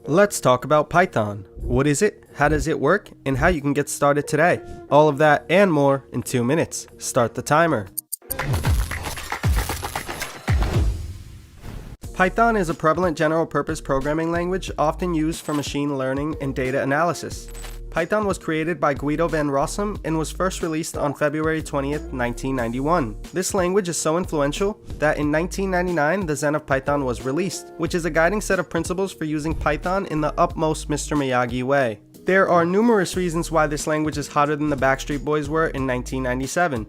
Let's talk about Python. What is it, how does it work, and how you can get started today. All of that and more in 2 minutes. Start the timer. Python is a prevalent general-purpose programming language often used for machine learning and data analysis. Python was created by Guido van Rossum and was first released on February 20th, 1991. This language is so influential that in 1999 the Zen of Python was released, which is a guiding set of principles for using Python in the utmost Mr. Miyagi way. There are numerous reasons why this language is hotter than the Backstreet Boys were in 1997.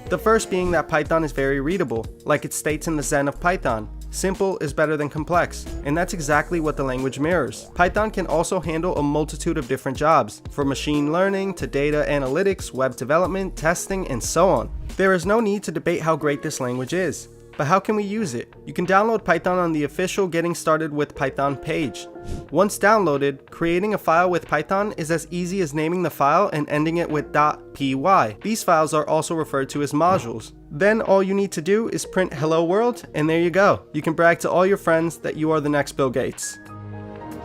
The first being that Python is very readable, like it states in the Zen of Python. Simple is better than complex, and that's exactly what the language mirrors. Python can also handle a multitude of different jobs, from machine learning to data analytics, web development, testing, and so on. There is no need to debate how great this language is. But how can we use it? You can download Python on the official Getting Started with Python page. Once downloaded, creating a file with Python is as easy as naming the file and ending it with .py. These files are also referred to as modules. Then all you need to do is print hello world, and there you go. You can brag to all your friends that you are the next Bill Gates.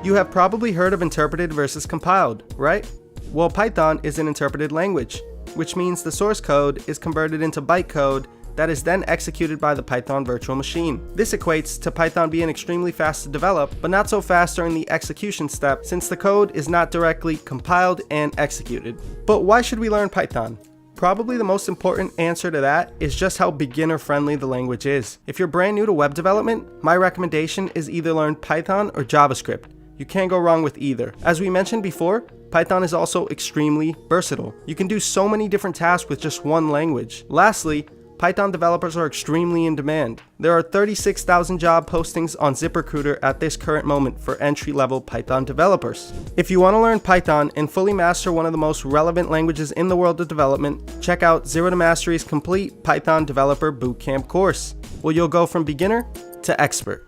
You have probably heard of interpreted versus compiled, right? Well, Python is an interpreted language, which means the source code is converted into bytecode that is then executed by the Python virtual machine. This equates to Python being extremely fast to develop, but not so fast during the execution step since the code is not directly compiled and executed. But why should we learn Python? Probably the most important answer to that is just how beginner friendly the language is. If you're brand new to web development, my recommendation is either learn Python or JavaScript. You can't go wrong with either. As we mentioned before, Python is also extremely versatile. You can do so many different tasks with just one language. Lastly, Python developers are extremely in demand. There are 36,000 job postings on ZipRecruiter at this current moment for entry-level Python developers. If you want to learn Python and fully master one of the most relevant languages in the world of development, check out Zero to Mastery's complete Python Developer Bootcamp course, where you'll go from beginner to expert.